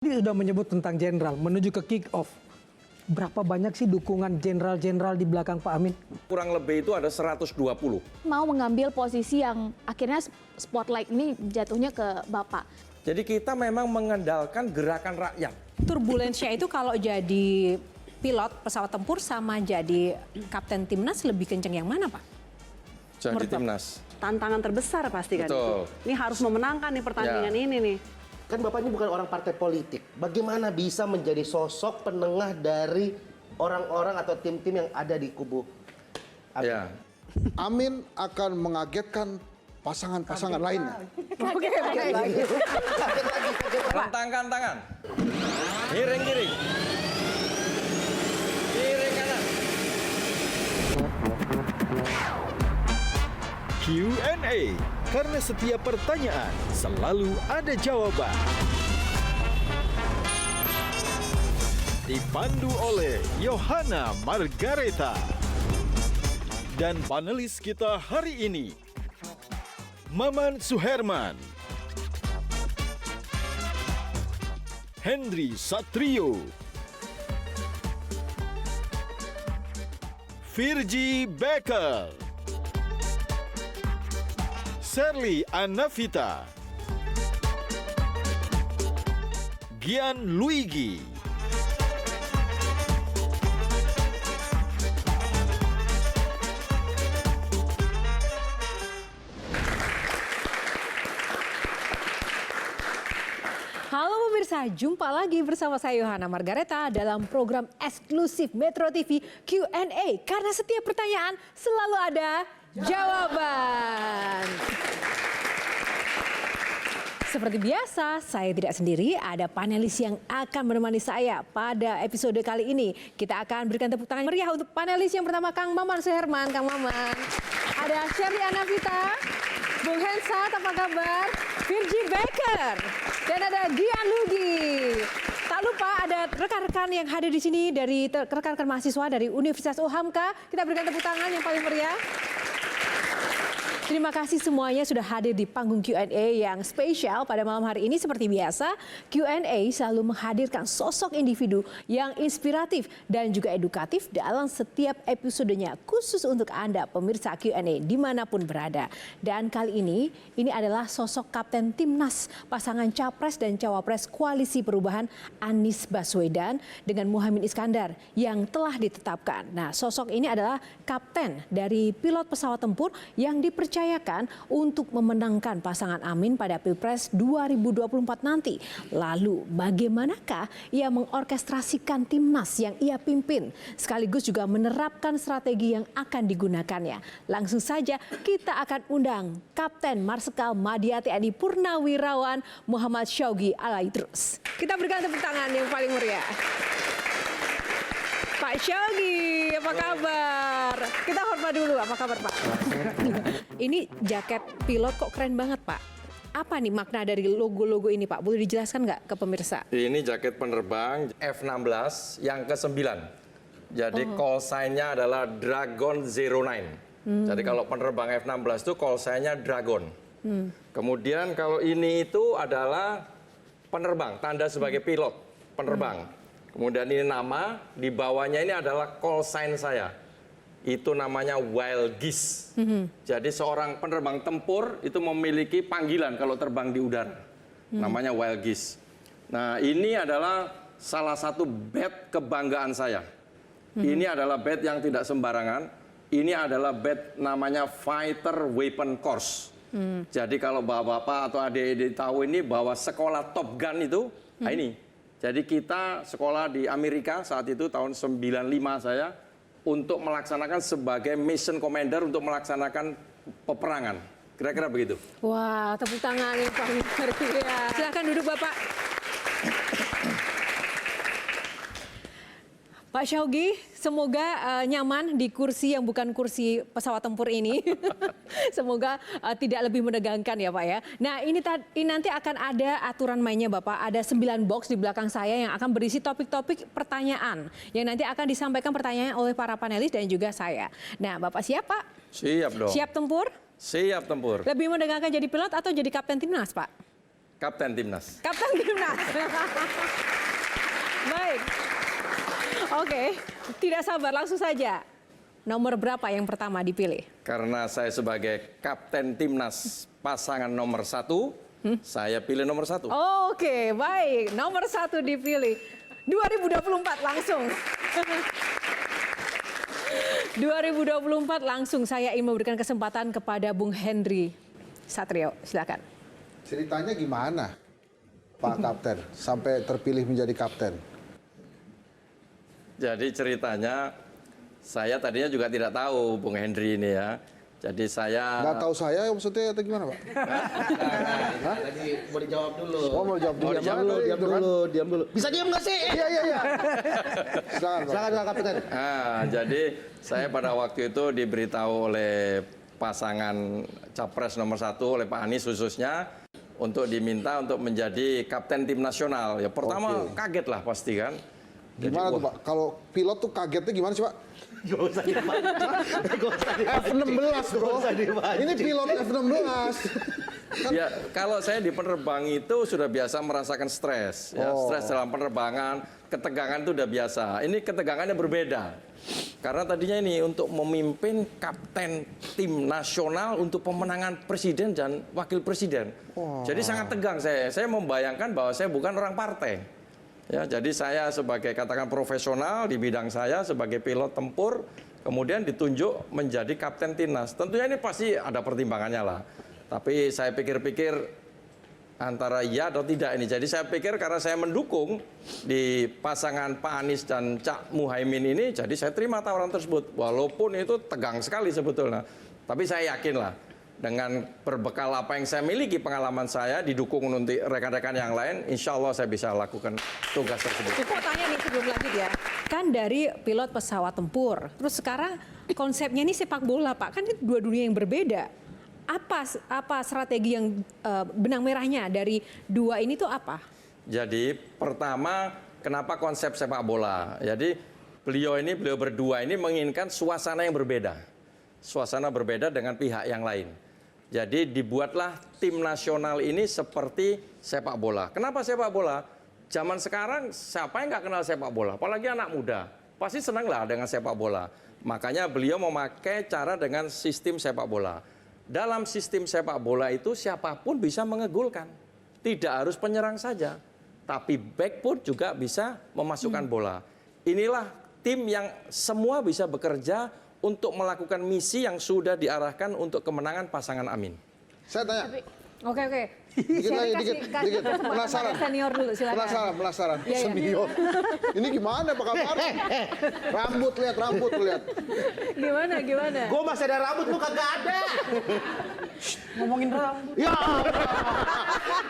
Dia sudah menyebut tentang jenderal menuju ke kick off. Berapa banyak sih dukungan jenderal-jenderal di belakang Pak Amin? Kurang lebih itu ada 120. Mau mengambil posisi yang akhirnya spotlight ini jatuhnya ke Bapak. Jadi kita memang mengandalkan gerakan rakyat. Turbulensinya itu kalau jadi pilot pesawat tempur sama jadi kapten timnas lebih kenceng yang mana, Pak? Jadi timnas. Tantangan terbesar pasti kan Betul. itu. Ini harus memenangkan nih pertandingan ini nih. Kan Bapak ini bukan orang partai politik. Bagaimana bisa menjadi sosok penengah dari orang-orang atau tim-tim yang ada di kubu Amin? Ya. Amin akan mengagetkan pasangan-pasangan lainnya. Oke. Rentangkan tangan. Miring kiri. Miring kanan. Q&A, karena setiap pertanyaan selalu ada jawaban. Dipandu oleh Yohana Margareta. Dan panelis kita hari ini, Maman Suherman, Henry Satrio, Virgie Becker, Sherly Anavita, Gian Luigi, Halo pemirsa, jumpa lagi bersama saya Yohana Margareta dalam program eksklusif Metro TV Q&A. Karena setiap pertanyaan selalu ada jawaban. Seperti biasa, saya tidak sendiri, ada panelis yang akan menemani saya pada episode kali ini. Kita akan berikan tepuk tangan meriah untuk panelis yang pertama, Kang Maman Suherman. Kang Maman. Ada Sherly Anavita, Bung Hensat, apa kabar? Virgie Becker, dan ada Gian Luigi. Tak lupa ada rekan-rekan yang hadir di sini dari rekan-rekan mahasiswa dari Universitas UHAMKA. Kita berikan tepuk tangan yang paling meriah. Terima kasih semuanya sudah hadir di panggung Q&A yang spesial pada malam hari ini. Seperti biasa, Q&A selalu menghadirkan sosok individu yang inspiratif dan juga edukatif dalam setiap episodenya. Khusus untuk Anda pemirsa Q&A dimanapun berada. Dan kali ini adalah sosok Kapten Timnas pasangan Capres dan Cawapres Koalisi Perubahan Anies Baswedan dengan Muhaimin Iskandar yang telah ditetapkan. Nah, sosok ini adalah kapten dari pilot pesawat tempur yang dipercaya untuk memenangkan pasangan Amin pada Pilpres 2024 nanti. Lalu bagaimanakah ia mengorkestrasikan timnas yang ia pimpin sekaligus juga menerapkan strategi yang akan digunakannya. Langsung saja kita akan undang Kapten Marsikal Madya TNI Purnawirawan Muhammad Syawgi Alaidrus. Kita berikan tepuk tangan yang paling meriah. Pak Syawgi, apa kabar? Kita hormat dulu, apa kabar Pak? Ini jaket pilot kok keren banget Pak. Apa nih makna dari logo-logo ini Pak? Boleh dijelaskan nggak ke pemirsa? Ini jaket penerbang F-16 yang ke-9. Jadi call sign-nya adalah Dragon 09. Jadi kalau penerbang F-16 itu call sign-nya Dragon. Kemudian kalau ini itu adalah penerbang, tanda sebagai pilot penerbang. Kemudian ini nama, di bawahnya ini adalah call sign saya. Itu namanya Wild Geese. Jadi seorang penerbang tempur itu memiliki panggilan kalau terbang di udara. Namanya Wild Geese. Nah, ini adalah salah satu badge kebanggaan saya. Ini adalah badge yang tidak sembarangan. Ini adalah badge namanya Fighter Weapon Course. Jadi kalau bapak-bapak atau adik-adik tahu ini bahwa sekolah Top Gun itu, nah ini. Jadi kita sekolah di Amerika saat itu tahun 95 saya untuk melaksanakan sebagai mission commander untuk melaksanakan peperangan. Kira-kira begitu. Wah, tepuk tangan yang paling meriah. Silahkan duduk Bapak. Pak Syawgi, semoga nyaman di kursi yang bukan kursi pesawat tempur ini. Semoga tidak lebih menegangkan ya Pak ya. Nah ini nanti akan ada aturan mainnya Bapak. Ada 9 box di belakang saya yang akan berisi topik-topik pertanyaan. Yang nanti akan disampaikan pertanyaan oleh para panelis dan juga saya. Nah Bapak siap Pak? Siap dong. Siap tempur? Siap tempur. Lebih menegangkan jadi pilot atau jadi kapten timnas Pak? Kapten Timnas. Kapten Timnas. Baik. Oke, tidak sabar, langsung saja. Nomor berapa yang pertama dipilih? Karena saya sebagai Kapten Timnas pasangan nomor 1, saya pilih nomor 1. Oke, baik. Nomor 1 dipilih. 2024 langsung. 2024 langsung saya ingin memberikan kesempatan kepada Bung Henry Satrio. Silakan. Ceritanya gimana, Pak Kapten, sampai terpilih menjadi kapten? Jadi ceritanya, saya tadinya juga tidak tahu Bung Henry ini ya. Jadi saya... Nggak tahu saya maksudnya atau gimana, Pak? Tadi mau dijawab dulu. Oh, mau jawab dulu. Diam dulu. Bisa diam nggak sih? Iya. Silakan, Pak. Silakan Kapten. Jadi saya pada waktu itu diberitahu oleh pasangan capres nomor 1 oleh Pak Anies khususnya untuk diminta untuk menjadi kapten tim nasional. Ya pertama kaget lah pasti kan. Gimana tuh, Pak? Kalau pilot tuh kagetnya gimana sih, Pak? Gak usah dipancing. F-16, bro. Ini pilot F-16. Ya, kalau saya di penerbang itu sudah biasa merasakan stres. Ya, stres dalam penerbangan, ketegangan itu udah biasa. Ini ketegangannya berbeda. Karena tadinya ini untuk memimpin kapten tim nasional untuk pemenangan presiden dan wakil presiden. Jadi sangat tegang saya. Saya membayangkan bahwa saya bukan orang partai. Ya, jadi saya sebagai katakan profesional di bidang saya sebagai pilot tempur, kemudian ditunjuk menjadi kapten timnas. Tentunya ini pasti ada pertimbangannya lah. Tapi saya pikir-pikir antara iya atau tidak ini. Jadi saya pikir karena saya mendukung di pasangan Pak Anies dan Cak Muhaimin ini, jadi saya terima tawaran tersebut. Walaupun itu tegang sekali sebetulnya. Tapi saya yakin lah. Dengan berbekal apa yang saya miliki, pengalaman saya didukung untuk rekan-rekan yang lain, insya Allah saya bisa lakukan tugas tersebut. Aku mau tanya nih sebelum lanjut ya. Kan dari pilot pesawat tempur, terus sekarang konsepnya ini sepak bola, Pak. Kan itu dua dunia yang berbeda. Apa strategi yang benang merahnya dari dua ini tuh apa? Jadi pertama, kenapa konsep sepak bola? Jadi beliau berdua ini menginginkan suasana yang berbeda. Suasana berbeda dengan pihak yang lain. Jadi dibuatlah tim nasional ini seperti sepak bola. Kenapa sepak bola? Zaman sekarang siapa yang nggak kenal sepak bola? Apalagi anak muda. Pasti senang lah dengan sepak bola. Makanya beliau memakai cara dengan sistem sepak bola. Dalam sistem sepak bola itu siapapun bisa mengegolkan. Tidak harus penyerang saja. Tapi back pun juga bisa memasukkan bola. Inilah tim yang semua bisa bekerja untuk melakukan misi yang sudah diarahkan untuk kemenangan pasangan Amin. Saya tanya. Oke. Dikit lagi, dikit. Penasaran. Senior dulu, silakan. Penasaran. Iya. Senior. Ini gimana Pak Kabar? Rambut lihat. Gimana? Gue masih ada rambut, lu kagak ada. Ngomongin rambut. Ya.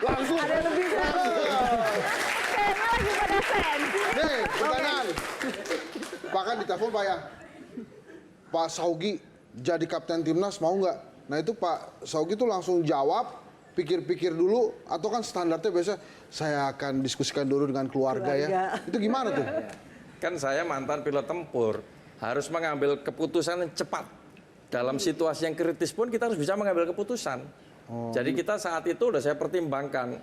Langsung. Ada lebih lagi pada sen. Nih, pertanyaan. Bahkan ditelepon Pak ya. Pak Saugi jadi kapten timnas mau nggak? Nah itu Pak Saugi tuh langsung jawab, pikir-pikir dulu, atau kan standarnya biasa saya akan diskusikan dulu dengan keluarga ya. Itu gimana tuh? Kan saya mantan pilot tempur, harus mengambil keputusan yang cepat. Dalam situasi yang kritis pun kita harus bisa mengambil keputusan. Jadi kita saat itu udah saya pertimbangkan.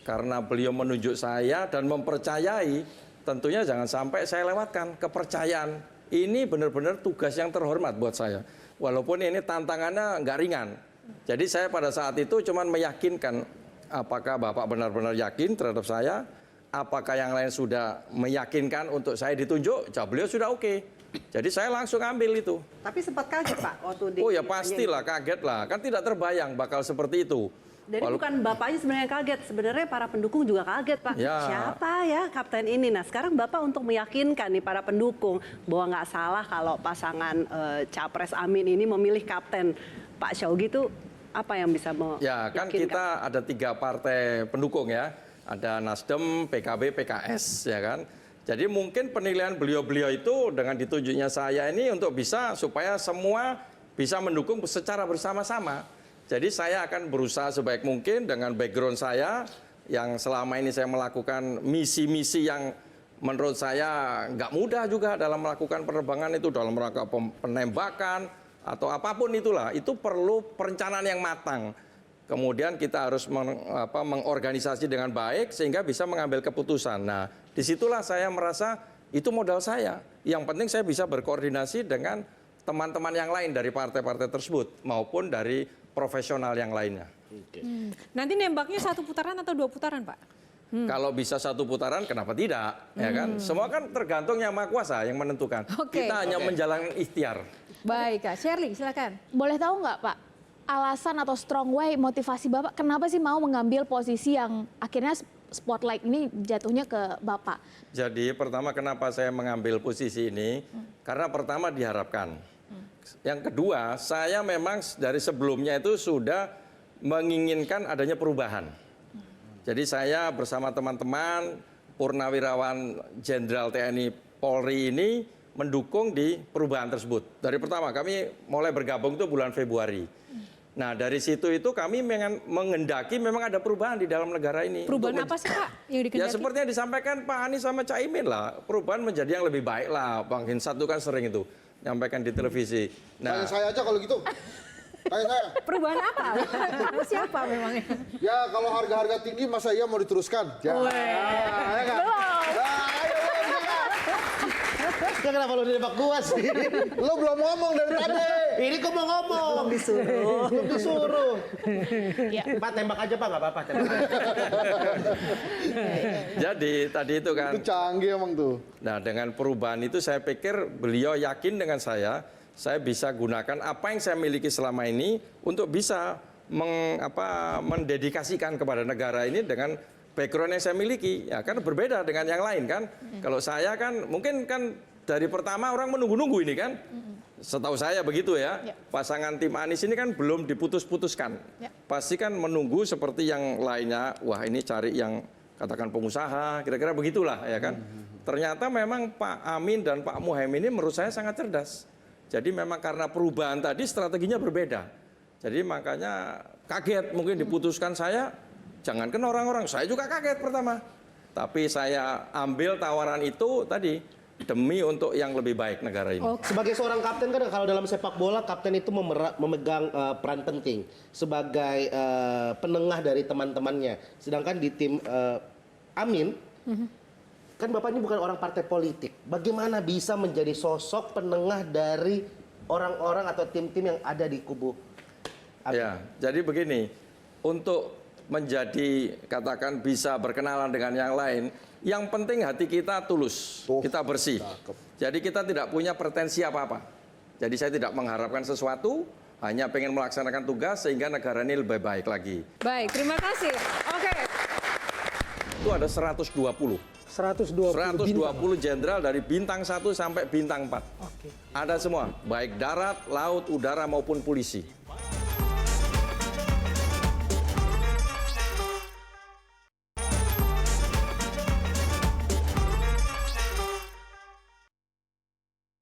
Karena beliau menunjuk saya dan mempercayai, tentunya jangan sampai saya lewatkan kepercayaan. Ini benar-benar tugas yang terhormat buat saya. Walaupun ini tantangannya nggak ringan. Jadi saya pada saat itu cuma meyakinkan apakah Bapak benar-benar yakin terhadap saya, apakah yang lain sudah meyakinkan untuk saya ditunjuk, jawab beliau sudah oke. Jadi saya langsung ambil itu. Tapi sempat kaget Pak waktu di... Oh ya pastilah, kaget lah. Kan tidak terbayang bakal seperti itu. Jadi bukan Bapaknya sebenarnya kaget, sebenarnya para pendukung juga kaget Pak. Ya. Siapa ya kapten ini? Nah sekarang Bapak untuk meyakinkan nih para pendukung bahwa nggak salah kalau pasangan Capres Amin ini memilih kapten Pak Syaugi itu apa yang bisa meyakinkan? Ya kan kita ada 3 partai pendukung ya. Ada Nasdem, PKB, PKS ya kan. Jadi mungkin penilaian beliau-beliau itu dengan ditunjuknya saya ini untuk bisa supaya semua bisa mendukung secara bersama-sama. Jadi saya akan berusaha sebaik mungkin dengan background saya yang selama ini saya melakukan misi-misi yang menurut saya nggak mudah juga dalam melakukan penerbangan itu, dalam rangka penembakan atau apapun itulah. Itu perlu perencanaan yang matang. Kemudian kita harus mengorganisasi dengan baik sehingga bisa mengambil keputusan. Nah, disitulah saya merasa itu modal saya. Yang penting saya bisa berkoordinasi dengan teman-teman yang lain dari partai-partai tersebut maupun dari profesional yang lainnya. Nanti nembaknya 1 putaran atau 2 putaran, Pak? Kalau bisa 1 putaran, kenapa tidak? Ya kan? Semua kan tergantung yang Maha Kuasa yang menentukan. Oke. Kita hanya menjalankan ikhtiar. Baik, Kak. Shirley, silakan. Boleh tahu nggak Pak, alasan atau strong way motivasi Bapak kenapa sih mau mengambil posisi yang akhirnya spotlight ini jatuhnya ke Bapak? Jadi pertama kenapa saya mengambil posisi ini? Karena pertama diharapkan. Yang kedua, saya memang dari sebelumnya itu sudah menginginkan adanya perubahan. Jadi saya bersama teman-teman Purnawirawan Jenderal TNI Polri ini mendukung di perubahan tersebut. Dari pertama kami mulai bergabung itu bulan Februari. Nah dari situ itu kami mengendaki memang ada perubahan di dalam negara ini. Perubahan apa sih, Pak, yang Ya dikendaki? seperti yang disampaikan Pak Anies sama Caimin lah. Perubahan menjadi yang lebih baik lah. Bang Hinsat itu kan sering itu nyampaikan di televisi. Tanya Nah saya aja kalau gitu. Tanya saya. Perubahan apa? Kamu siapa memangnya? Ya kalau harga-harga tinggi masa iya mau diteruskan? Ya. Ya kan? Nah, ayo, Ya kenapa lu nembak gua sih? lo belum ngomong dari tadi. Ini kok mau ngomong. Belum disuruh. Pak tembak aja Pak, nggak apa-apa. Tembak aja. jadi tadi itu kan. Itu canggih emang tuh. Nah dengan perubahan itu saya pikir beliau yakin dengan saya bisa gunakan apa yang saya miliki selama ini untuk bisa mendedikasikan kepada negara ini dengan background yang saya miliki. Ya kan berbeda dengan yang lain kan. Kalau saya kan mungkin kan dari pertama orang menunggu-nunggu ini kan. Setahu saya begitu ya. Pasangan tim Anies ini kan belum diputus-putuskan. Pasti kan menunggu seperti yang lainnya. Wah ini cari yang katakan pengusaha, kira-kira begitulah ya kan. Ternyata memang Pak Amin dan Pak Muhaimin ini menurut saya sangat cerdas. Jadi memang karena perubahan tadi strateginya berbeda. Jadi makanya kaget mungkin diputuskan saya. Jangankan orang-orang, saya juga kaget pertama. Tapi saya ambil tawaran itu tadi demi untuk yang lebih baik negara ini. Sebagai seorang kapten kan kalau dalam sepak bola kapten itu memegang peran penting sebagai penengah dari teman-temannya. Sedangkan di tim Amin kan Bapak ini bukan orang partai politik. Bagaimana bisa menjadi sosok penengah dari orang-orang atau tim-tim yang ada di kubu Amin? Ya, jadi begini, untuk menjadi katakan bisa berkenalan dengan yang lain, yang penting hati kita tulus, kita bersih. Jadi kita tidak punya pretensi apa-apa. Jadi saya tidak mengharapkan sesuatu, hanya pengen melaksanakan tugas sehingga negara ini lebih baik lagi. Baik, terima kasih. Oke. Itu ada 120. 120 jenderal dari bintang 1 sampai bintang 4. Ada semua, baik darat, laut, udara maupun polisi.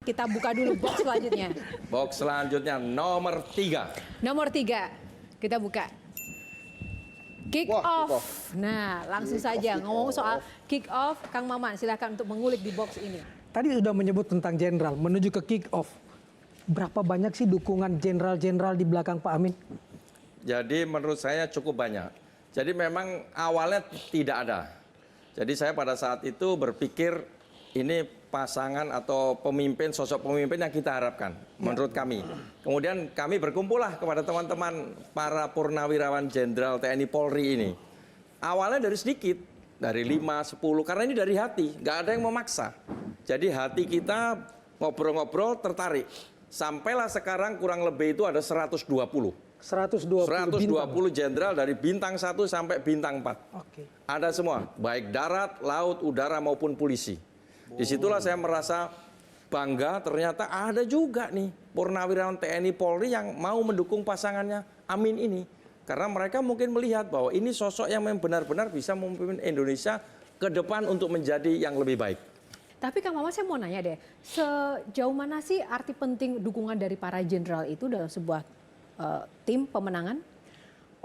Kita buka dulu box selanjutnya. Box selanjutnya nomor 3. Nomor 3, kita buka. Kick Wah, off. kick off. Nah, langsung saja ngomong soal kick off, Kang Maman silakan untuk mengulik di box ini. Tadi sudah menyebut tentang jenderal, menuju ke kick off. Berapa banyak sih dukungan jenderal-jenderal di belakang Pak Amin? Jadi menurut saya cukup banyak. Jadi memang awalnya tidak ada. Jadi saya pada saat itu berpikir ini pasangan atau pemimpin, sosok pemimpin yang kita harapkan menurut kami. Kemudian kami berkumpullah kepada teman-teman para purnawirawan jenderal TNI Polri ini. Awalnya dari sedikit, dari 5, 10, karena ini dari hati, nggak ada yang memaksa. Jadi hati kita ngobrol-ngobrol tertarik. Sampailah sekarang kurang lebih itu ada 120. 120 jenderal dari bintang 1 sampai bintang 4. Ada semua, baik darat, laut, udara maupun polisi. Disitulah saya merasa bangga ternyata ada juga nih purnawirawan TNI Polri yang mau mendukung pasangannya Amin ini. Karena mereka mungkin melihat bahwa ini sosok yang benar-benar bisa memimpin Indonesia ke depan untuk menjadi yang lebih baik. Tapi Kang Maman saya mau nanya deh, sejauh mana sih arti penting dukungan dari para jenderal itu dalam sebuah tim pemenangan?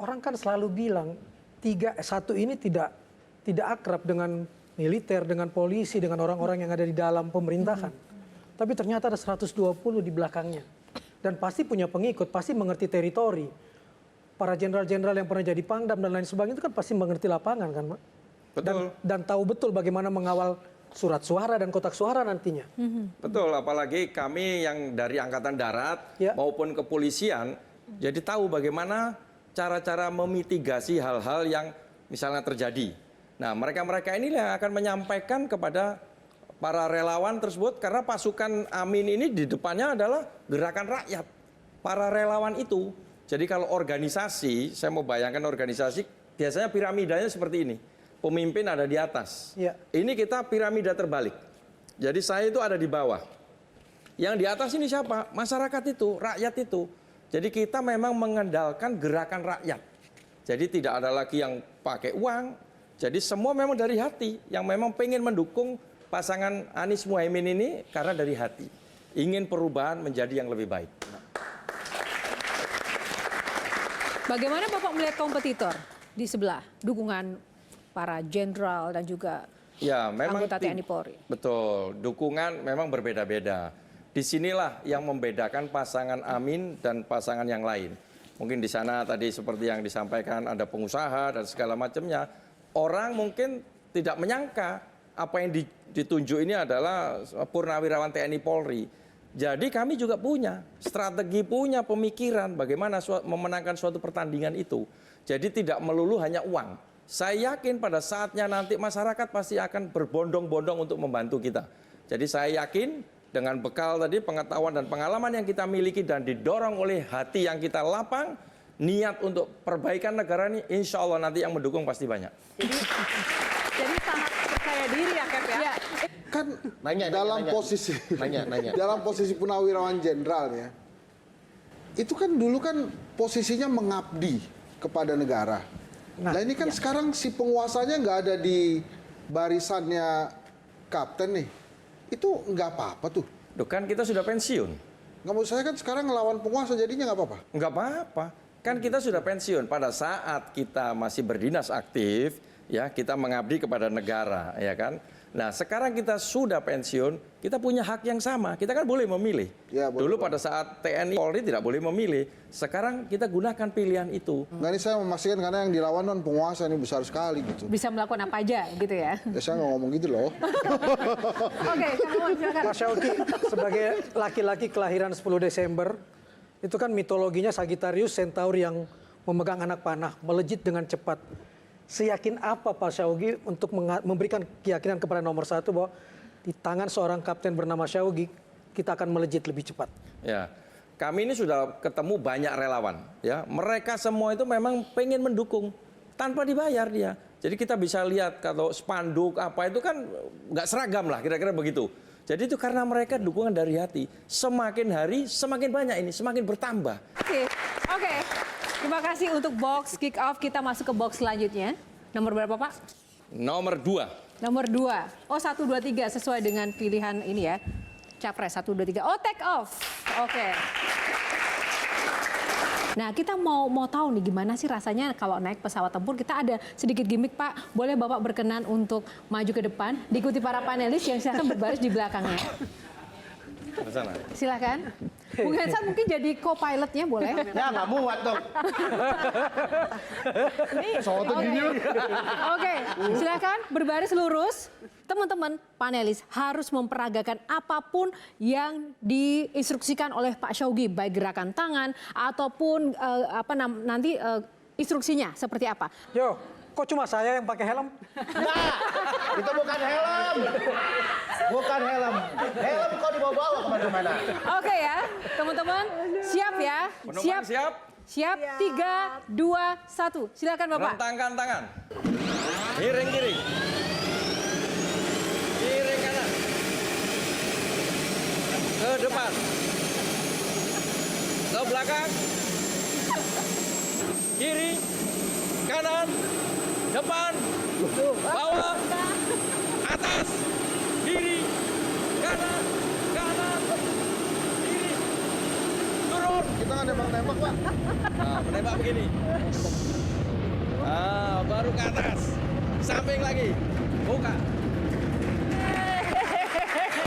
Orang kan selalu bilang 1 ini tidak akrab dengan militer, dengan polisi, dengan orang-orang yang ada di dalam pemerintahan. Tapi ternyata ada 120 di belakangnya. Dan pasti punya pengikut, pasti mengerti teritori. para jenderal-jenderal yang pernah jadi Pangdam dan lain sebagainya itu kan pasti mengerti lapangan kan, Pak? Betul. Dan tahu betul bagaimana mengawal surat suara dan kotak suara nantinya. Betul, apalagi kami yang dari Angkatan Darat Ya. maupun kepolisian, jadi tahu bagaimana cara-cara memitigasi hal-hal yang misalnya terjadi. Nah, mereka-mereka ini yang akan menyampaikan kepada para relawan tersebut, karena pasukan Amin ini di depannya adalah gerakan rakyat, para relawan itu. Jadi kalau organisasi, saya mau bayangkan organisasi, biasanya piramidanya seperti ini. Pemimpin ada di atas. Ya. Ini kita piramida terbalik. Jadi saya itu ada di bawah. Yang di atas ini siapa? Masyarakat itu, rakyat itu. Jadi kita memang mengandalkan gerakan rakyat. Jadi tidak ada lagi yang pakai uang. Jadi semua memang dari hati. Yang memang pengen mendukung pasangan Anies Muhaimin ini karena dari hati. Ingin perubahan menjadi yang lebih baik. Bagaimana Bapak melihat kompetitor di sebelah, dukungan para jenderal dan juga Ya, memang anggota TNI Polri? Betul, dukungan memang berbeda-beda. Disinilah yang membedakan pasangan Amin dan pasangan yang lain. Mungkin di sana tadi seperti yang disampaikan ada pengusaha dan segala macamnya. Orang mungkin tidak menyangka apa yang ditunjuk ini adalah purnawirawan TNI Polri. Jadi kami juga punya strategi, punya pemikiran bagaimana memenangkan suatu pertandingan itu. Jadi tidak melulu hanya uang. Saya yakin pada saatnya nanti masyarakat pasti akan berbondong-bondong untuk membantu kita. Jadi saya yakin dengan bekal tadi pengetahuan dan pengalaman yang kita miliki dan didorong oleh hati yang kita lapang, niat untuk perbaikan negara ini, insya Allah nanti yang mendukung pasti banyak. Jadi sangat percaya diri ya, Kep ya. Kan dalam posisi Nanya. dalam posisi Purnawirawan Jenderal ya, itu kan dulu kan posisinya mengabdi kepada negara. Nah ini kan sekarang si penguasanya nggak ada di barisannya kapten nih, itu nggak apa-apa tuh. Duh, kan kita sudah pensiun. Nggak mau saya kan sekarang ngelawan penguasa jadinya nggak apa-apa. Nggak apa-apa. Kan kita sudah pensiun. Pada saat kita masih berdinas aktif, ya kita mengabdi kepada negara, ya kan. Nah sekarang kita sudah pensiun, kita punya hak yang sama. Kita kan boleh memilih. Ya, boleh, Dulu pada saat TNI Polri tidak boleh memilih. Sekarang kita gunakan pilihan itu. Nah ini saya memastikan karena yang dilawan non penguasa ini besar sekali gitu. Bisa melakukan apa aja gitu ya? Ya saya nggak ngomong gitu loh. Oke, kamu silakan. Pak Syaugi sebagai laki-laki kelahiran 10 Desember, itu kan mitologinya Sagittarius Centaur yang memegang anak panah, melejit dengan cepat. Seyakin apa Pak Syaugi untuk memberikan keyakinan kepada nomor 1 bahwa di tangan seorang kapten bernama Syaugi kita akan melejit lebih cepat? Ya, kami ini sudah ketemu banyak relawan. Ya, mereka semua itu memang pengen mendukung tanpa dibayar dia. Jadi kita bisa lihat kalau spanduk apa itu kan nggak seragam lah, kira-kira begitu. Jadi itu karena mereka dukungan dari hati. Semakin hari semakin banyak ini, semakin bertambah. Oke. Terima kasih untuk box kick off. Kita masuk ke box selanjutnya. Nomor berapa Pak? Nomor 2. Nomor 2. Oh 1, 2, 3 sesuai dengan pilihan ini ya. Capres 1, 2, 3. Oh take off. Oke. Nah kita mau tahu nih gimana sih rasanya kalau naik pesawat tempur. Kita ada sedikit gimmick Pak. Boleh Bapak berkenan untuk maju ke depan. Diikuti para panelis yang silakan berbaris di belakangnya. Ke sana. Silakan. Bung Hensat mungkin jadi co-pilotnya boleh? Ya nggak muat dong. Oke, silakan berbaris lurus. Teman-teman panelis harus memperagakan apapun yang diinstruksikan oleh Pak Syaugi, baik gerakan tangan ataupun nanti instruksinya seperti apa. Yo, kok cuma saya yang pakai helm? Nah, itu bukan helm. Bukan helm. Helm kok dibawa-bawa kemana-mana. Oke ya, teman-teman siap ya? Penumpang siap? Siap. 3, 2, 1. Silakan Bapak. Rentangkan tangan. Miring kiri. Miring kanan. Ke depan. Ke belakang. Kiri. Kanan. Depan. Bawah. Atas. Kiri. Kanan. Kanan. Kiri. Turun. Kita nggak nembak-nembak Pak. Nah, menembak begini. Nah, baru ke atas. Samping lagi. Buka.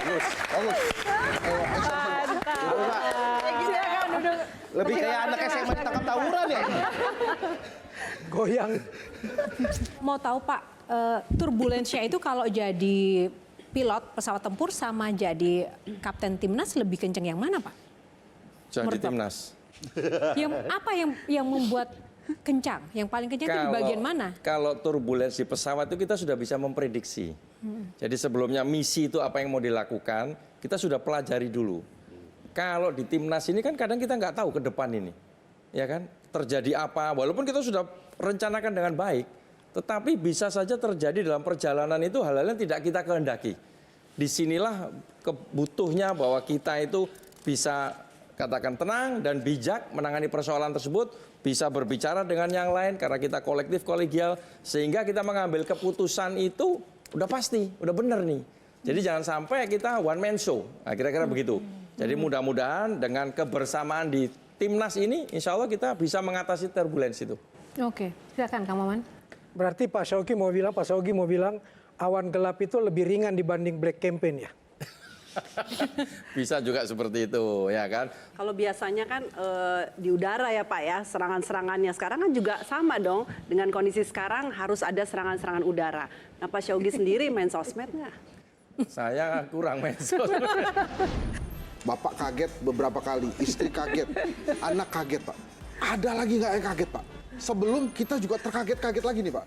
Bagus. Silakan duduk. Lebih kayak anak SMA ditangkap tawuran ya. Goyang. Mau tahu Pak, turbulensinya itu kalau jadi pilot pesawat tempur sama jadi kapten timnas lebih kenceng yang mana Pak? Jadi Menurut Bapak? timnas. Yang apa yang membuat kencang? Yang paling kencang itu di bagian mana? Kalau turbulensi pesawat itu kita sudah bisa memprediksi. Jadi sebelumnya misi itu apa yang mau dilakukan, kita sudah pelajari dulu. Kalau di timnas ini kan kadang kita nggak tahu ke depan ini. Ya kan? Terjadi apa, walaupun kita sudah rencanakan dengan baik, tetapi bisa saja terjadi dalam perjalanan itu hal-hal yang tidak kita kehendaki. Disinilah kebutuhnya bahwa kita itu bisa katakan tenang dan bijak menangani persoalan tersebut, bisa berbicara dengan yang lain karena kita kolektif kolegial, sehingga kita mengambil keputusan itu udah pasti, udah benar nih. Jadi jangan sampai kita one man show, nah, kira-kira begitu. Jadi mudah-mudahan dengan kebersamaan di timnas ini, insya Allah kita bisa mengatasi turbulensi itu. Oke, silakan Kang Maman. Berarti Pak Syawgi mau bilang awan gelap itu lebih ringan dibanding black campaign ya? Bisa juga seperti itu, ya kan? Kalau biasanya kan di udara ya Pak ya, serangan-serangannya sekarang kan juga sama dong. Dengan kondisi sekarang harus ada serangan-serangan udara. Nah Pak Syawgi sendiri main sosmed nggak? Saya kurang medsos. Bapak kaget beberapa kali, istri kaget, anak kaget Pak. Ada lagi nggak yang kaget Pak? Sebelum kita juga terkaget-kaget lagi nih Pak.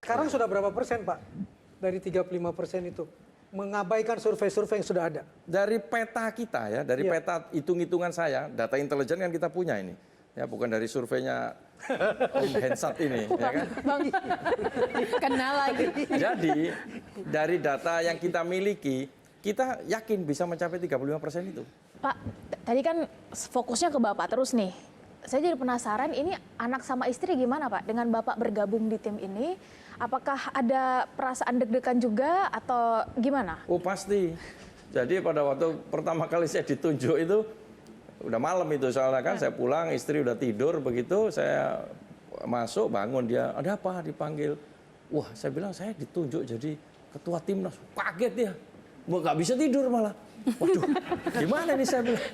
Sekarang sudah berapa persen Pak dari 35% itu? Mengabaikan survei-survei yang sudah ada. Dari peta kita ya, dari Iya. peta hitung-hitungan saya, data intelijen kan kita punya ini. Ya, bukan dari surveinya Om Hensat ini, ya kan? Kenal lagi. Jadi, dari data yang kita miliki, kita yakin bisa mencapai 35% itu. Pak, tadi kan fokusnya ke Bapak terus nih. Saya jadi penasaran, ini anak sama istri gimana Pak? Dengan Bapak bergabung di tim ini, apakah ada perasaan deg-degan juga atau gimana? Oh pasti. Jadi pada waktu pertama kali saya ditunjuk itu, udah malam itu soalnya kan, saya pulang, istri udah tidur, begitu saya masuk, bangun dia, ada apa dipanggil. Wah saya bilang saya ditunjuk jadi ketua timnas, kaget dia. Nggak bisa tidur malah. Waduh, gimana nih saya bilang.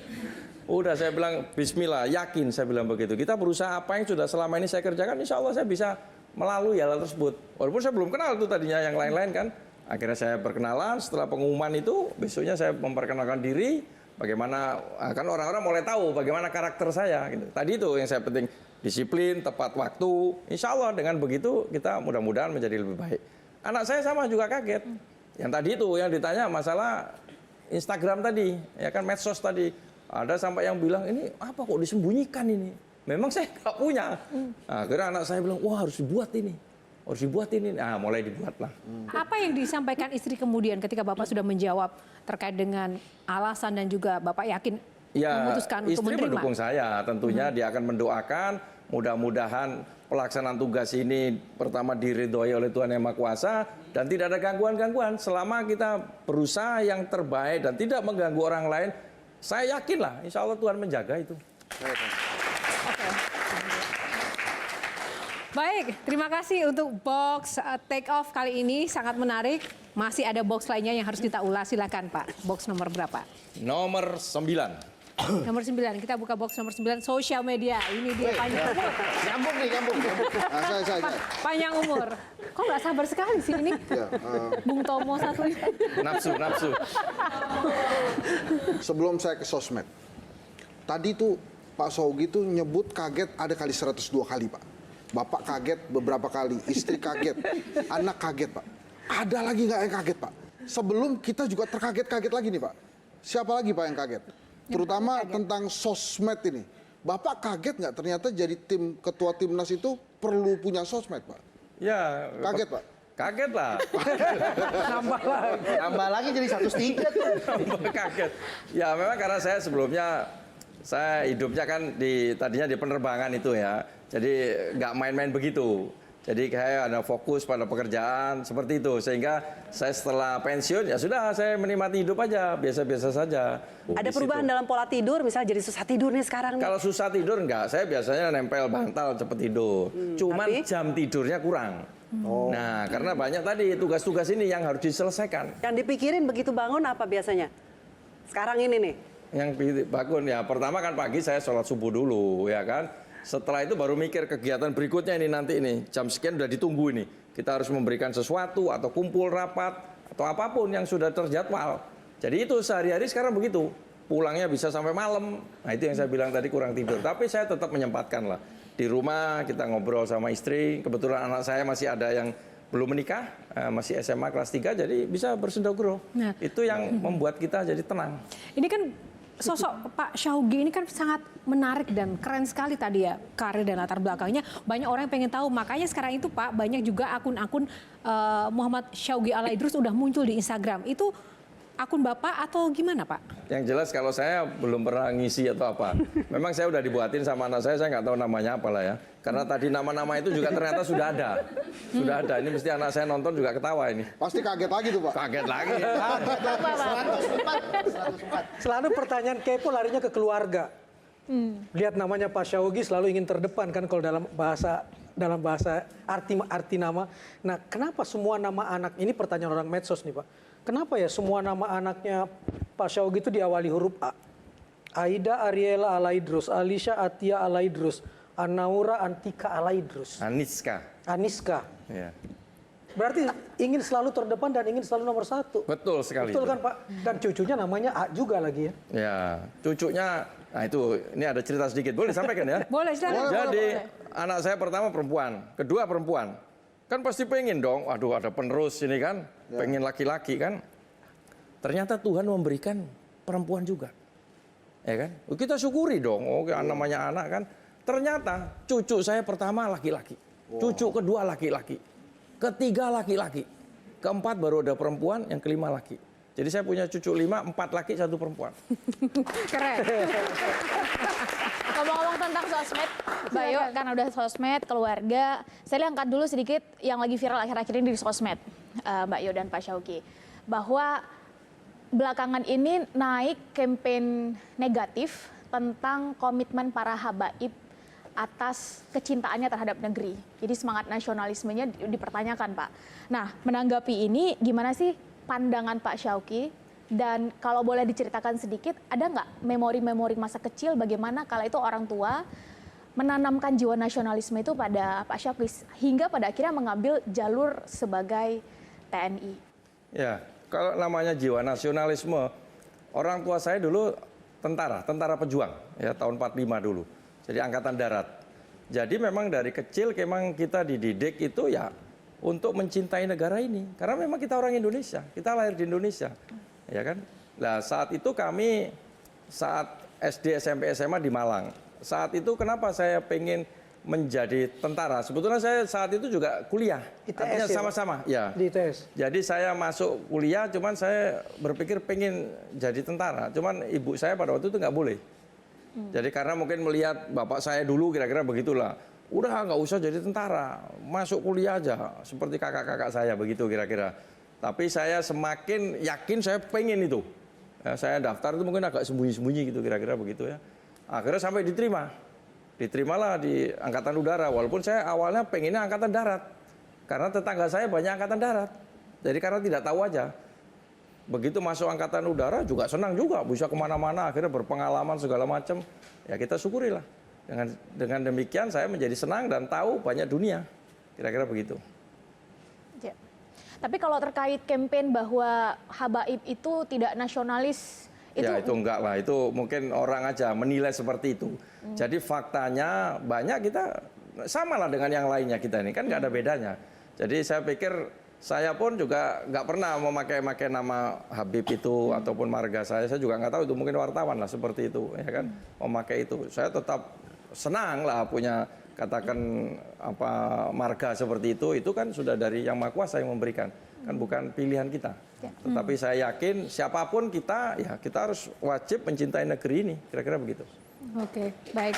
Udah saya bilang bismillah, yakin saya bilang begitu. Kita berusaha apa yang sudah selama ini saya kerjakan, insya Allah saya bisa melalui hal tersebut. Walaupun saya belum kenal tuh tadinya yang lain-lain kan. Akhirnya saya perkenalan, setelah pengumuman itu besoknya saya memperkenalkan diri. Bagaimana, kan orang-orang mulai tahu bagaimana karakter saya. Gitu. Tadi itu yang saya penting, disiplin, tepat waktu. Insya Allah dengan begitu kita mudah-mudahan menjadi lebih baik. Anak saya sama juga kaget. Yang tadi itu yang ditanya masalah Instagram tadi, ya kan medsos tadi. Ada sampai yang bilang ini apa kok disembunyikan ini? Memang saya nggak punya. Nah, akhirnya anak saya bilang wah harus dibuat ini. Harus dibuat ini. Nah mulai dibuatlah. Apa yang disampaikan istri kemudian ketika Bapak sudah menjawab terkait dengan alasan dan juga Bapak yakin memutuskan untuk istri menerima? mendukung saya. Tentunya dia akan mendoakan mudah-mudahan pelaksanaan tugas ini pertama diridhoi oleh Tuhan Yang Maha Kuasa dan tidak ada gangguan-gangguan. Selama kita berusaha yang terbaik dan tidak mengganggu orang lain, saya yakinlah insya Allah Tuhan menjaga itu. Baik, terima kasih untuk box take off kali ini, sangat menarik. Masih ada box lainnya yang harus kita ulas, silakan Pak. Box nomor berapa? Nomor 9. Nomor 9, kita buka box nomor 9, sosial media. Ini dia panjang umur. Nyambung nih, nyambung. Nah, saya. Panjang umur. Kok nggak sabar sekali sih ini? Ya, Bung Tomo satu ini. Nafsu. sebelum saya ke sosmed, tadi tuh Pak Syawgi tuh nyebut kaget ada kali 102 kali Pak. Bapak kaget beberapa kali, istri kaget, anak kaget Pak. Ada lagi nggak yang kaget Pak? Sebelum kita juga terkaget-kaget lagi nih Pak. Siapa lagi Pak yang kaget? Terutama tentang sosmed ini. Bapak kaget nggak ternyata jadi ketua timnas itu perlu punya sosmed Pak? Ya. Kaget Pak? Kaget lah. Tambah lagi jadi 103 tuh. Kaget. Ya memang karena saya sebelumnya saya hidupnya kan tadinya di penerbangan itu ya. Jadi nggak main-main begitu. Jadi saya ada fokus pada pekerjaan seperti itu. Sehingga saya setelah pensiun ya sudah saya menikmati hidup aja, biasa-biasa saja. Ada Di perubahan situ. dalam pola tidur, misalnya jadi susah tidur nih sekarang nih. Kalau susah tidur enggak, saya biasanya nempel bantal cepet tidur. Cuman tapi? jam tidurnya kurang. Nah, karena banyak tadi tugas-tugas ini yang harus diselesaikan. Yang dipikirin begitu bangun apa biasanya? Sekarang ini nih. Yang bangun ya pertama kan pagi saya sholat subuh dulu ya kan. Setelah itu baru mikir kegiatan berikutnya ini nanti ini jam sekian udah ditunggu ini. Kita harus memberikan sesuatu atau kumpul rapat atau apapun yang sudah terjadwal. Jadi itu sehari-hari sekarang begitu. Pulangnya bisa sampai malam. Nah itu yang saya bilang tadi kurang tidur. Tapi saya tetap menyempatkan lah. Di rumah kita ngobrol sama istri. Kebetulan anak saya masih ada yang belum menikah, masih SMA kelas 3, jadi bisa bersendogro. Nah. Itu yang membuat kita jadi tenang. Ini kan sosok Pak Syawgi ini kan sangat menarik dan keren sekali tadi ya karir dan latar belakangnya. Banyak orang yang pengen tahu, makanya sekarang itu Pak banyak juga akun-akun Muhammad Syawgi Alaidrus udah muncul di Instagram. Itu akun Bapak atau gimana Pak? Yang jelas kalau saya belum pernah ngisi atau apa. Memang saya udah dibuatin sama anak saya nggak tahu namanya apa lah ya. Karena tadi nama-nama itu juga ternyata sudah ada. Sudah ada, ini mesti anak saya nonton juga ketawa ini. Pasti kaget lagi tuh Pak. Kaget lagi. Selalu pertanyaan kepo larinya ke keluarga. Lihat namanya Pak Syawgi selalu ingin terdepan kan kalau dalam bahasa arti nama. Nah, kenapa semua nama anak ini pertanyaan orang medsos nih Pak? Kenapa ya semua nama anaknya Pak Syawgi itu diawali huruf A? Aida Ariela Alaidrus, Alisha Atia Alaidrus, Anaura Antika Alaidrus, Aniska. Ya. Berarti ingin selalu terdepan dan ingin selalu nomor 1. Betul sekali. Betul itu. kan Pak? Dan cucunya namanya A juga lagi ya. Ya, cucunya, nah itu, ini ada cerita sedikit. Boleh disampaikan ya? Boleh, silakan. Jadi anak saya pertama perempuan, kedua perempuan. Kan pasti pengen dong, aduh ada penerus ini kan, pengen laki-laki kan. Ternyata Tuhan memberikan perempuan juga. Ya kan? Kita syukuri dong, namanya anak kan. Ternyata cucu saya pertama laki-laki, cucu kedua laki-laki, ketiga laki-laki, keempat baru ada perempuan, yang kelima laki. Jadi saya punya cucu 5, 4 laki, 1 perempuan. Keren. Ngomong-ngomong tentang sosmed, Bayo, karena udah sosmed, keluarga, saya angkat dulu sedikit yang lagi viral akhir-akhir ini di sosmed, Mbak Yo dan Pak Syawgi. Bahwa belakangan ini naik campaign negatif tentang komitmen para habaib atas kecintaannya terhadap negeri. Jadi semangat nasionalismenya dipertanyakan, Pak. Nah, menanggapi ini gimana sih pandangan Pak Syawgi? Dan kalau boleh diceritakan sedikit, ada nggak memori-memori masa kecil bagaimana kala itu orang tua menanamkan jiwa nasionalisme itu pada Pak Syawgi hingga pada akhirnya mengambil jalur sebagai TNI? Ya, kalau namanya jiwa nasionalisme, orang tua saya dulu tentara pejuang, ya tahun 45 dulu. Jadi angkatan darat. Jadi memang dari kecil memang kita dididik itu ya untuk mencintai negara ini. Karena memang kita orang Indonesia, kita lahir di Indonesia. Ya kan? Nah saat itu kami, saat SD, SMP, SMA di Malang. Saat itu kenapa saya pengen menjadi tentara? Sebetulnya saya saat itu juga kuliah. ITS Artinya ya, sama-sama. Ya. Di ITS. Jadi saya masuk kuliah, cuman saya berpikir pengen jadi tentara. Cuman ibu saya pada waktu itu nggak boleh. Jadi karena mungkin melihat bapak saya dulu kira-kira begitulah. Udah nggak usah jadi tentara, masuk kuliah aja. Seperti kakak-kakak saya begitu kira-kira. Tapi saya semakin yakin saya pengen itu. Ya, saya daftar itu mungkin agak sembunyi-sembunyi gitu kira-kira begitu ya. Akhirnya sampai diterima. Diterimalah di Angkatan Udara. Walaupun saya awalnya pengennya Angkatan Darat. Karena tetangga saya banyak Angkatan Darat. Jadi karena tidak tahu aja. Begitu masuk Angkatan Udara juga senang juga, bisa kemana-mana, akhirnya berpengalaman segala macam. Ya kita syukurilah. Dengan demikian saya menjadi senang dan tahu banyak dunia. Kira-kira begitu. Ya. Tapi kalau terkait campaign bahwa habaib itu tidak nasionalis, Ya itu enggak lah, itu mungkin orang aja menilai seperti itu. Jadi faktanya banyak kita sama lah dengan yang lainnya kita ini, kan nggak ada bedanya. Jadi saya pikir saya pun juga nggak pernah memakai nama Habib itu ataupun marga saya juga nggak tahu itu mungkin wartawan lah seperti itu ya kan memakai itu. Saya tetap senang lah punya katakan apa marga seperti itu kan sudah dari Yang Maha Kuasa yang memberikan kan bukan pilihan kita. Tetapi saya yakin siapapun kita ya kita harus wajib mencintai negeri ini kira-kira begitu. Oke, baik.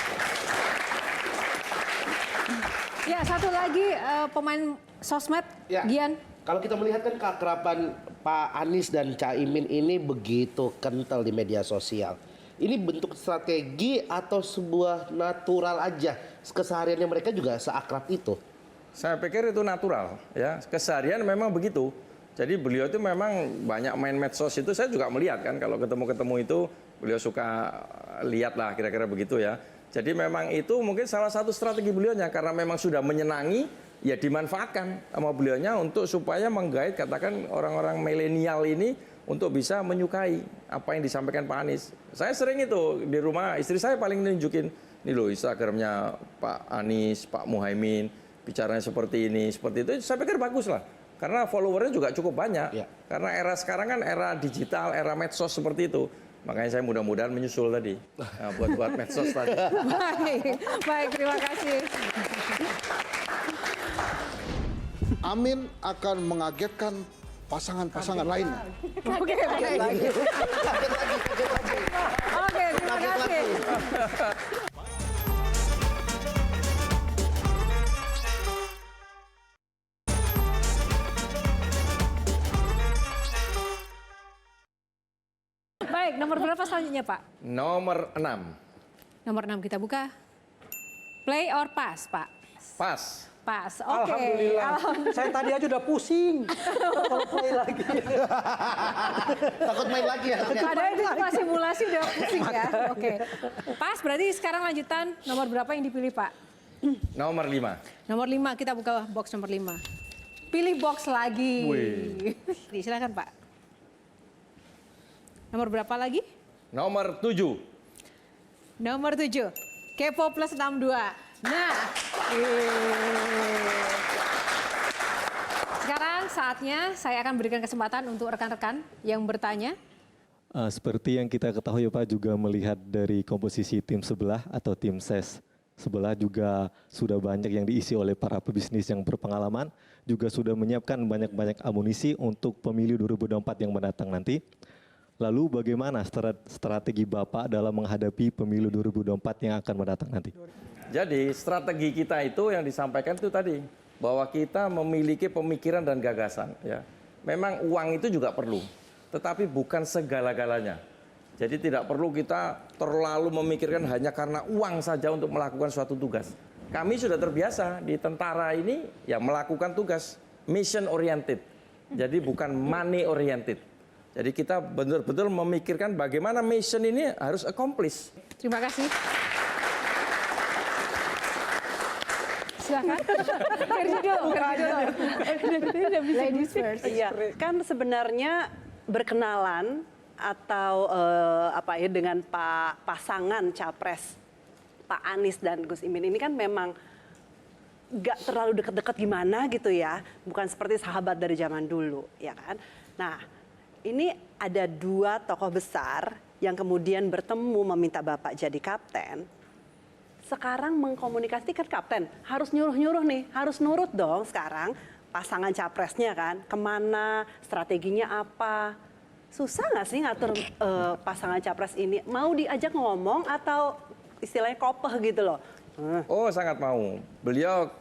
Ya, satu lagi pemain sosmed, Ya. Gian. Kalau kita melihat kan keakraban Pak Anies dan Caimin ini begitu kental di media sosial. Ini bentuk strategi atau sebuah natural aja? Kesehariannya mereka juga seakrab itu. Saya pikir itu natural, ya. Keseharian memang begitu. Jadi beliau itu memang banyak main medsos itu, saya juga melihat kan kalau ketemu-ketemu itu beliau suka lihat lah kira-kira begitu ya. Jadi memang itu mungkin salah satu strategi beliaunya karena memang sudah menyenangi, ya dimanfaatkan sama beliaunya untuk supaya menggait katakan orang-orang milenial ini untuk bisa menyukai apa yang disampaikan Pak Anies. Saya sering itu di rumah, istri saya paling nunjukin, nih loh Instagramnya Pak Anies, Pak Muhaimin, bicaranya seperti ini, seperti itu. Saya pikir bagus lah, karena followernya juga cukup banyak. Ya. Karena era sekarang kan era digital, era medsos seperti itu. Makanya saya mudah-mudahan menyusul tadi, nah, buat medsos tadi. Baik, terima kasih. Amin akan mengagetkan pasangan-pasangan lainnya. Oke, baik. Oke, terima kasih. Baik, nomor berapa selanjutnya, Pak? Nomor 6, Nomor 6 kita buka. Play or pass, Pak? pas. Pas, oke. Alhamdulillah. Saya tadi aja udah pusing. Kalau play lagi. Takut main lagi ya. Padahal itu cuma simulasi udah pusing ya. Oke. Pas berarti sekarang lanjutan nomor berapa yang dipilih, Pak? Nomor 5. Nomor 5, kita buka box nomor 5. Pilih box lagi. Silakan, Pak. Nomor berapa lagi? Nomor 7. Nomor 7. Kepo plus 62. Nah. Sekarang saatnya saya akan berikan kesempatan untuk rekan-rekan yang bertanya. Seperti yang kita ketahui Pak, juga melihat dari komposisi tim sebelah atau tim ses sebelah juga sudah banyak yang diisi oleh para pebisnis yang berpengalaman, juga sudah menyiapkan banyak-banyak amunisi untuk pemilu 2024 yang mendatang nanti. Lalu bagaimana strategi Bapak dalam menghadapi pemilu 2024 yang akan mendatang nanti? Jadi strategi kita itu yang disampaikan itu tadi, bahwa kita memiliki pemikiran dan gagasan. Ya. Memang uang itu juga perlu, tetapi bukan segala-galanya. Jadi tidak perlu kita terlalu memikirkan hanya karena uang saja untuk melakukan suatu tugas. Kami sudah terbiasa di tentara ini ya melakukan tugas mission oriented. Jadi bukan money oriented. Jadi kita betul-betul memikirkan bagaimana mission ini harus accomplish. Terima kasih. Silakan. Ladies first. Iya, kan sebenarnya berkenalan atau apa ya dengan pasangan capres Pak Anies dan Gus Imin ini kan memang nggak terlalu deket-deket gimana gitu ya, bukan seperti sahabat dari zaman dulu, ya kan? Nah, ini ada dua tokoh besar yang kemudian bertemu meminta Bapak jadi kapten. Sekarang mengkomunikasikan kapten harus nyuruh-nyuruh nih, harus nurut dong sekarang pasangan capresnya kan, kemana, strateginya apa. Susah nggak sih ngatur pasangan capres ini? Mau diajak ngomong atau istilahnya kopeh gitu loh? Oh sangat mau. Beliau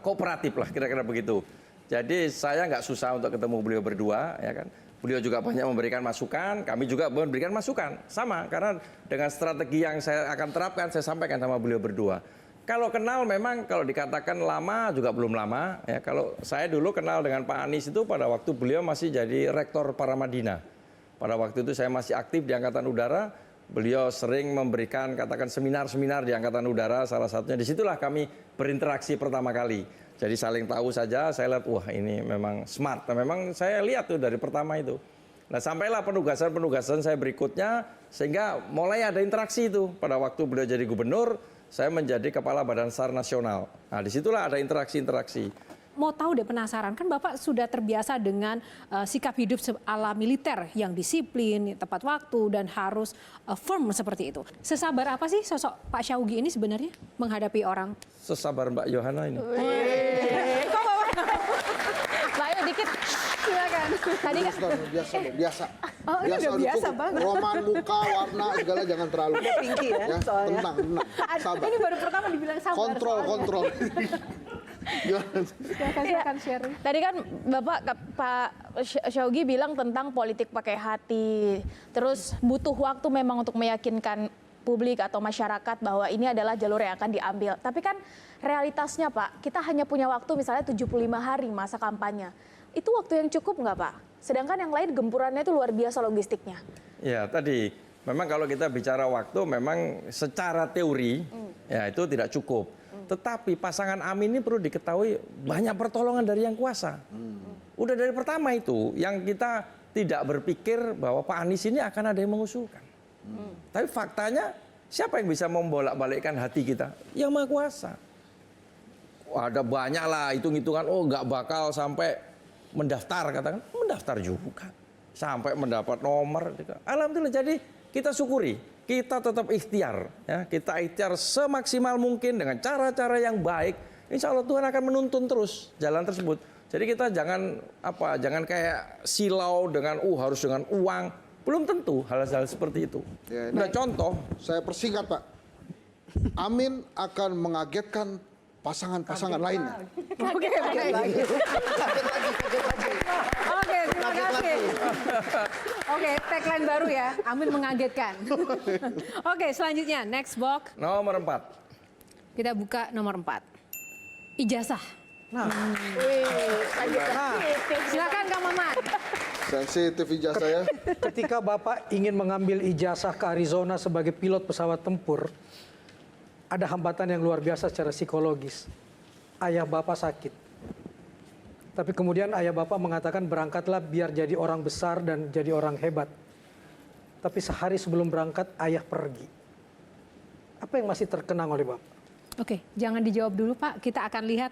kooperatif lah kira-kira begitu. Jadi saya nggak susah untuk ketemu beliau berdua, ya kan. Beliau juga banyak memberikan masukan, kami juga memberikan masukan. Sama, karena dengan strategi yang saya akan terapkan, saya sampaikan sama beliau berdua. Kalau kenal memang kalau dikatakan lama juga belum lama. Ya, kalau saya dulu kenal dengan Pak Anies itu pada waktu beliau masih jadi rektor Paramadina. Pada waktu itu saya masih aktif di Angkatan Udara. Beliau sering memberikan katakan seminar-seminar di Angkatan Udara. Salah satunya disitulah kami berinteraksi pertama kali. Jadi saling tahu saja, saya lihat, wah ini memang smart. Nah, memang saya lihat tuh dari pertama itu. Nah sampailah penugasan-penugasan saya berikutnya, sehingga mulai ada interaksi itu. Pada waktu beliau jadi gubernur, saya menjadi Kepala Badan SAR Nasional. Nah disitulah ada interaksi-interaksi. Mau tahu deh, penasaran, kan Bapak sudah terbiasa dengan sikap hidup ala militer yang disiplin, tepat waktu, dan harus firm seperti itu. Sesabar apa sih sosok Pak Syawgi ini sebenarnya menghadapi orang? Sesabar Mbak Yohana ini. Kok Bapak? Mbak Ayu dikit. Silakan. Tadi kan Biasa. Oh, ini udah biasa banget. Roman, muka, warna, segala jangan terlalu. Pinky ya, soalnya. Tenang, sabar. Ini baru pertama dibilang sabar. Kontrol, soalnya. kontrol. Silakan sharing. Tadi kan Pak Syawgi bilang tentang politik pakai hati, terus butuh waktu memang untuk meyakinkan publik atau masyarakat bahwa ini adalah jalur yang akan diambil. Tapi kan realitasnya Pak, kita hanya punya waktu misalnya 75 hari masa kampanye. Itu waktu yang cukup nggak Pak? Sedangkan yang lain gempurannya itu luar biasa logistiknya. Ya tadi, memang kalau kita bicara waktu memang secara teori ya itu tidak cukup. Tetapi pasangan Amin ini perlu diketahui banyak pertolongan dari yang kuasa. Udah dari pertama itu yang kita tidak berpikir bahwa Pak Anies ini akan ada yang mengusulkan. Tapi faktanya siapa yang bisa membolak-balikkan hati kita? Yang Maha Kuasa. Ada banyak lah hitung-hitungan, oh nggak bakal sampai mendaftar katakan, mendaftar juga. Sampai mendapat nomor. Alhamdulillah, jadi kita syukuri. Kita tetap ikhtiar, ya. Kita ikhtiar semaksimal mungkin dengan cara-cara yang baik. Insya Allah Tuhan akan menuntun terus jalan tersebut. Jadi kita jangan kayak silau dengan harus dengan uang. Belum tentu hal-hal seperti itu. Ya, Nah contoh, Saya persingkat Pak. Amin akan mengagetkan pasangan-pasangan lainnya. Oke, baik. Oke, terima kasih. Oke, tagline baru ya, Amin mengagetkan. Oke, selanjutnya next box. nomor 4. Kita buka nomor 4. Ijazah. Silakan Kang Maman. Sensitif ijazah ya. Ketika Bapak ingin mengambil ijazah ke Arizona sebagai pilot pesawat tempur, ada hambatan yang luar biasa secara psikologis. Ayah Bapak sakit. Tapi kemudian ayah Bapak mengatakan berangkatlah biar jadi orang besar dan jadi orang hebat. Tapi sehari sebelum berangkat ayah pergi. Apa yang masih terkenang oleh Bapak? Oke, jangan dijawab dulu Pak, kita akan lihat.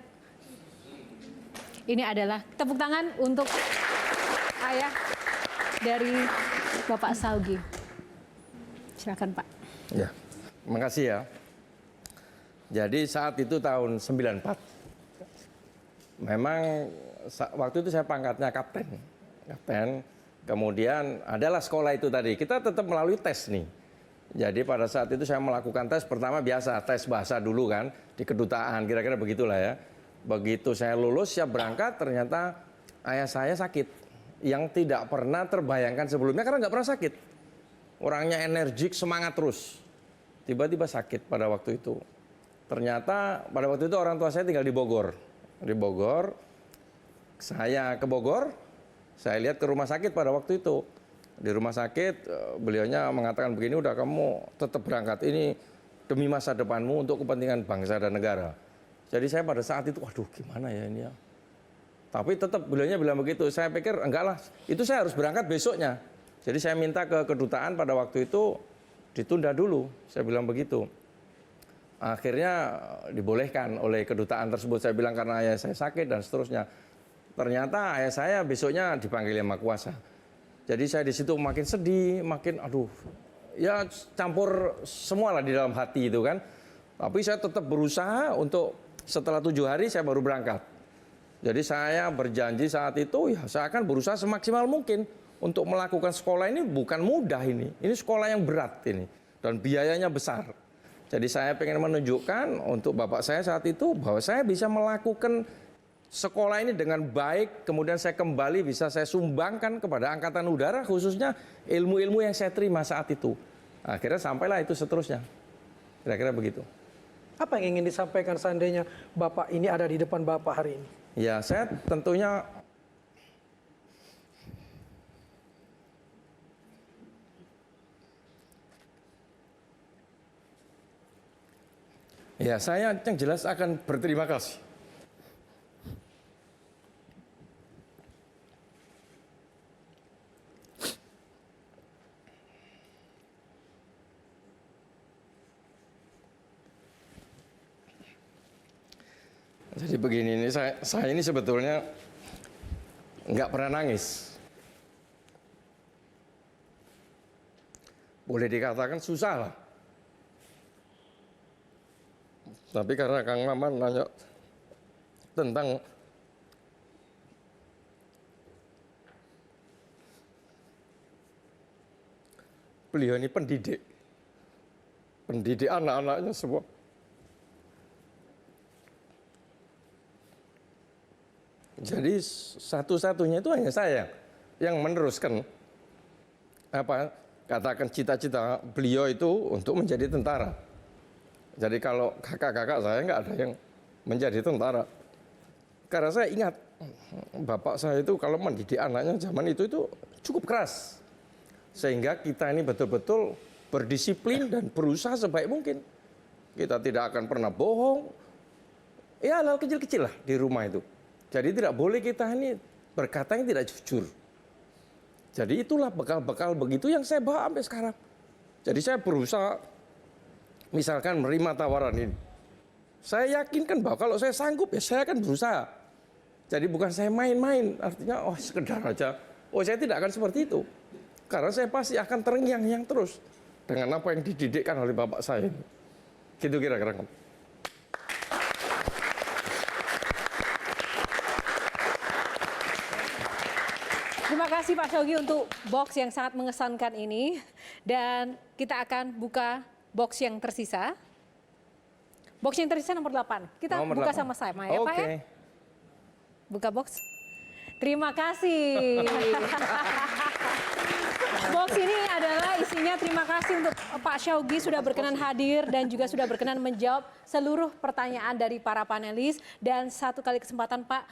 Ini adalah tepuk tangan untuk ayah dari Bapak Syawgi. Silakan Pak. Ya, makasih ya. Jadi saat itu tahun 94. Memang waktu itu saya pangkatnya kapten. Kemudian adalah sekolah itu tadi. Kita tetap melalui tes nih. Jadi pada saat itu saya melakukan tes pertama biasa, tes bahasa dulu kan di kedutaan, kira-kira begitulah ya. Begitu saya lulus, siap berangkat, ternyata ayah saya sakit. Yang tidak pernah terbayangkan sebelumnya karena nggak pernah sakit. Orangnya energik, semangat terus. Tiba-tiba sakit pada waktu itu. Ternyata pada waktu itu orang tua saya tinggal di Bogor. Di Bogor, saya ke Bogor, saya lihat ke rumah sakit pada waktu itu. Di rumah sakit, beliaunya mengatakan begini, udah kamu tetap berangkat ini demi masa depanmu untuk kepentingan bangsa dan negara. Jadi saya pada saat itu, waduh gimana ya ini ya. Tapi tetap beliaunya bilang begitu, saya pikir enggak lah, itu saya harus berangkat besoknya. Jadi saya minta ke kedutaan pada waktu itu ditunda dulu, saya bilang begitu. Akhirnya dibolehkan oleh kedutaan tersebut, saya bilang karena ayah saya sakit dan seterusnya. Ternyata ayah saya besoknya dipanggil Yang Maha Kuasa. Jadi saya di situ makin sedih, makin aduh, ya campur semua lah di dalam hati itu kan. Tapi saya tetap berusaha untuk setelah 7 hari saya baru berangkat. Jadi saya berjanji saat itu ya saya akan berusaha semaksimal mungkin untuk melakukan sekolah ini bukan mudah ini. Ini sekolah yang berat ini dan biayanya besar. Jadi saya pengen menunjukkan untuk bapak saya saat itu bahwa saya bisa melakukan sekolah ini dengan baik, kemudian saya kembali bisa saya sumbangkan kepada Angkatan Udara khususnya ilmu-ilmu yang saya terima saat itu. Akhirnya sampailah itu seterusnya. Kira-kira begitu. Apa yang ingin disampaikan seandainya Bapak ini ada di depan Bapak hari ini? Ya, saya tentunya saya yang jelas akan berterima kasih. Jadi begini, ini saya ini sebetulnya nggak pernah nangis. Boleh dikatakan susah lah. Tapi karena Kang Maman nanya tentang beliau ini pendidik anak-anaknya semua. Jadi satu-satunya itu hanya saya yang meneruskan katakan cita-cita beliau itu untuk menjadi tentara. Jadi kalau kakak-kakak saya nggak ada yang menjadi tentara. Karena saya ingat bapak saya itu kalau mendidik anaknya zaman itu cukup keras. Sehingga kita ini betul-betul berdisiplin dan berusaha sebaik mungkin. Kita tidak akan pernah bohong. Ya hal-hal kecil-kecil lah di rumah itu. Jadi tidak boleh kita ini berkata yang tidak jujur. Jadi itulah bekal-bekal begitu yang saya bawa sampai sekarang. Jadi saya berusaha misalkan menerima tawaran ini. Saya yakinkan bahwa kalau saya sanggup ya saya akan berusaha. Jadi bukan saya main-main, artinya sekedar aja. Saya tidak akan seperti itu. Karena saya pasti akan terngiang-ngiang terus dengan apa yang dididikkan oleh bapak saya. Gitu kira-kira. Terima kasih Pak Syawgi untuk box yang sangat mengesankan ini. Dan kita akan buka box yang tersisa. Box yang tersisa nomor 8. Kita Nomor buka 8. sama-sama ya Pak ya. Buka box. Terima kasih. Box ini adalah isinya terima kasih untuk Pak Syawgi sudah berkenan hadir dan juga sudah berkenan menjawab seluruh pertanyaan dari para panelis. Dan satu kali kesempatan Pak,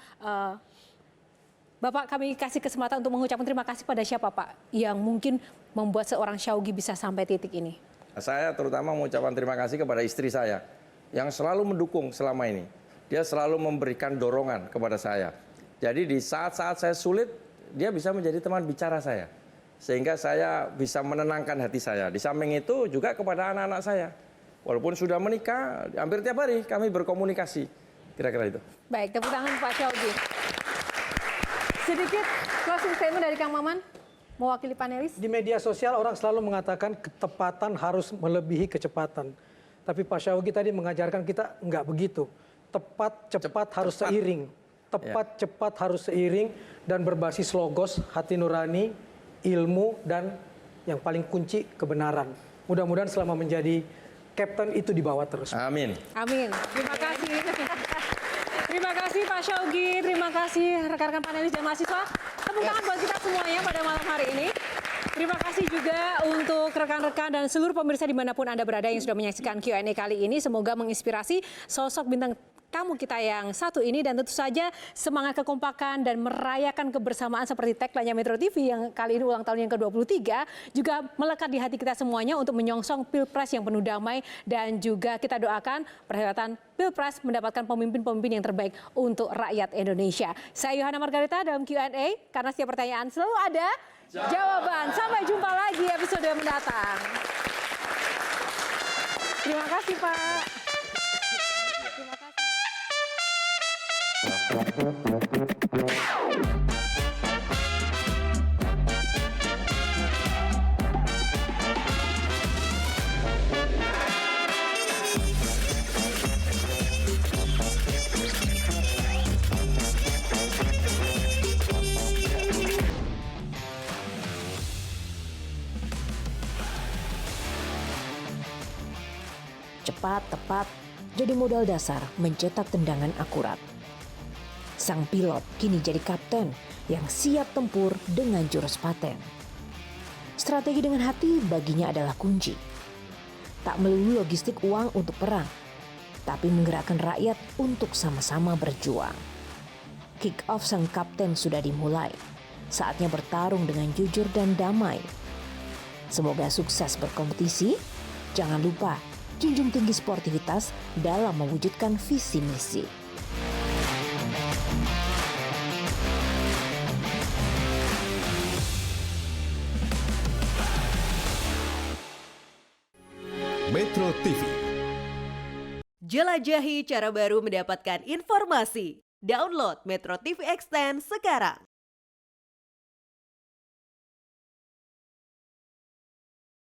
Bapak kami kasih kesempatan untuk mengucapkan terima kasih pada siapa Pak yang mungkin membuat seorang Syawgi bisa sampai titik ini? Saya terutama mengucapkan terima kasih kepada istri saya yang selalu mendukung selama ini. Dia selalu memberikan dorongan kepada saya. Jadi di saat-saat saya sulit, dia bisa menjadi teman bicara saya. Sehingga saya bisa menenangkan hati saya. Di samping itu juga kepada anak-anak saya. Walaupun sudah menikah, hampir tiap hari kami berkomunikasi. Kira-kira itu. Baik, tepuk tangan Pak Syawgi. Sedikit closing statement dari Kang Maman, mewakili panelis. Di media sosial orang selalu mengatakan ketepatan harus melebihi kecepatan. Tapi Pak Syawgi tadi mengajarkan kita nggak begitu. Cepat harus seiring. Cepat harus seiring dan berbasis logos, hati nurani, ilmu, dan yang paling kunci kebenaran. Mudah-mudahan selama menjadi kapten itu dibawa terus. Amin. Amin. Terima kasih. Terima kasih Pak Syawgi, terima kasih rekan-rekan panelis dan mahasiswa. Tepuk tangan buat kita semuanya pada malam hari ini. Terima kasih juga untuk rekan-rekan dan seluruh pemirsa dimanapun Anda berada yang sudah menyaksikan Q&A kali ini. Semoga menginspirasi sosok bintang tamu kita yang satu ini dan tentu saja semangat kekompakan dan merayakan kebersamaan seperti tagline-nya Metro TV yang kali ini ulang tahun yang ke-23 juga melekat di hati kita semuanya untuk menyongsong Pilpres yang penuh damai dan juga kita doakan perhelatan Pilpres mendapatkan pemimpin-pemimpin yang terbaik untuk rakyat Indonesia. Saya Yohana Margarita dalam Q&A karena setiap pertanyaan selalu ada jawaban. Sampai jumpa lagi episode mendatang. Terima kasih Pak. Terima kasih. Cepat, tepat, jadi modal dasar mencetak tendangan akurat. Sang pilot kini jadi kapten yang siap tempur dengan jurus paten. Strategi dengan hati baginya adalah kunci. Tak melulu logistik uang untuk perang, tapi menggerakkan rakyat untuk sama-sama berjuang. Kick off sang kapten sudah dimulai. Saatnya bertarung dengan jujur dan damai. Semoga sukses berkompetisi. Jangan lupa junjung tinggi sportivitas dalam mewujudkan visi misi. Metro TV. Jelajahi cara baru mendapatkan informasi. Download Metro TV Extend sekarang.